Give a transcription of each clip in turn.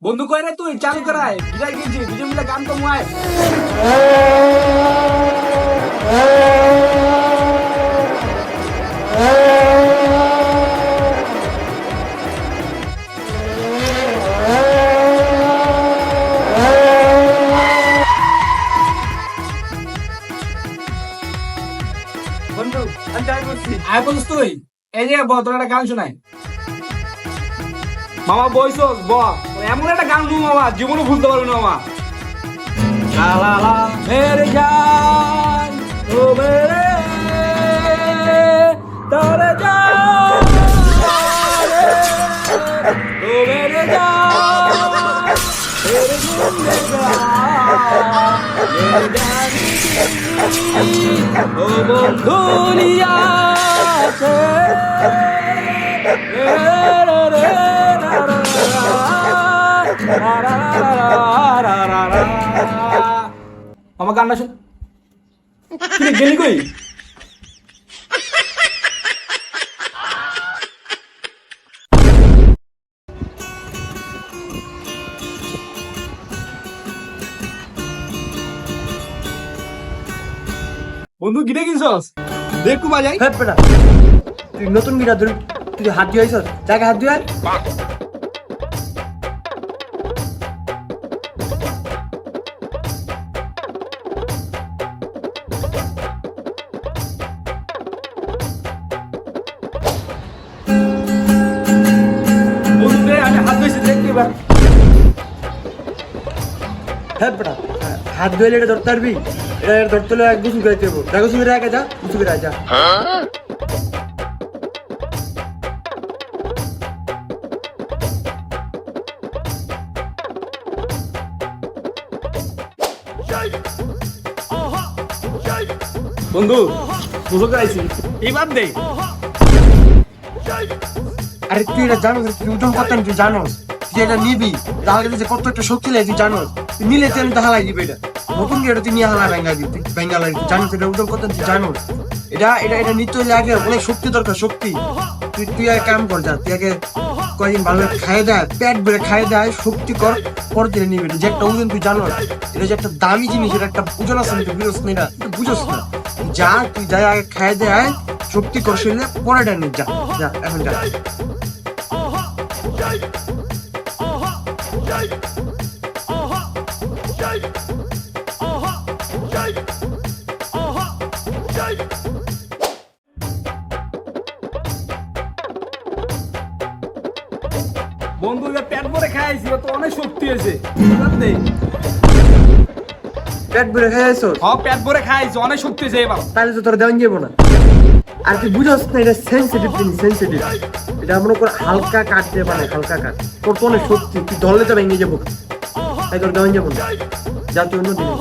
বন্ধু কয় রে তুই চালু করায় বিদায় গেছি দুজন মিলে গান কমায় বন্ধু আমি যাই বলছি আয় বলছিস তুই এই যে তোর একটা গান শোনায় মামা বইসোস ব এমন একটা গান শুনবো মামা জীবনে ভুলতে পারবো না মামা লা লা লা মেরে জান ও মেরে তোরে জান ও মেরে জান तेरे जिंदगानी ओ बंधुलिया মামা গান না শুন তুই গেলি কই বন্ধু গিরে কিনছস দেখু বাজাই হ্যাঁ বেটা তুই নতুন গিরা ধরে তুই হাত দিয়ে আইছস জায়গা হাত দিয়ে বন্ধু আমি হাত ধুইছি দেখতে এবার হ্যাঁ বেটা হাত ধুইলে এটা ধরতে পারবি এটা ধরতে হলে এক গুছু করে দেবো যা গুছু করে যা গুছু করে যা বন্ধু বুঝো গাইছি এবার দে আরে তুই এটা জানোস তুই ওজন কত তুই জানোস তুই এটা নিবি তাহলে যে কত একটা শক্তি লাগে তুই জানোস তুই নিলে তুই আমি হালাই দিবি এটা নতুন গিয়ে তুই নিয়ে হালা ভেঙ্গা দিবি ভেঙ্গা লাগবি জানোস এটা ওজন কত তুই জানোস এটা এটা এটা নিতে হলে আগে অনেক শক্তি দরকার শক্তি তুই তুই এক কাম কর যা তুই আগে কয়েকদিন ভালো খাই দেয় পেট ভরে খাই দেয় শক্তি কর পরে দিলে নিবি যে একটা ওজন তুই জানোস এটা যে একটা দামি জিনিস এটা একটা ওজন আছে তুই বুঝোস না এটা বুঝোস না যা তুই যাই আগে খাই দেয় শক্তি কর শুনলে পরেটা নি যা যা এখন যা বন্ধু পেট ভরে খাইছি তো অনেক শক্তি আছে পেট ভরে খাইছো হ্যাঁ পেট ভরে খাইছি অনেক শক্তি আছে এবার তাহলে তো তোর দেওয়া যাবো না আর তুই বুঝোস না এটা সেন্সিটিভ জিনিস সেন্সিটিভ এটা মনে কর হালকা কাট দিয়ে বানায় হালকা কাট তোর তো অনেক শক্তি তুই ধরলে তো ভেঙে যাবো তাই তোর দেওয়া যাবো না যা তুই অন্য জিনিস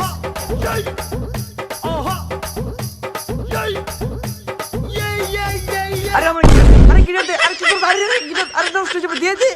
আরে আমার আরে গিরে দে আরে চুপ করে বাইরে রে গিরে আরে নষ্ট হয়ে যাবে দিয়ে দে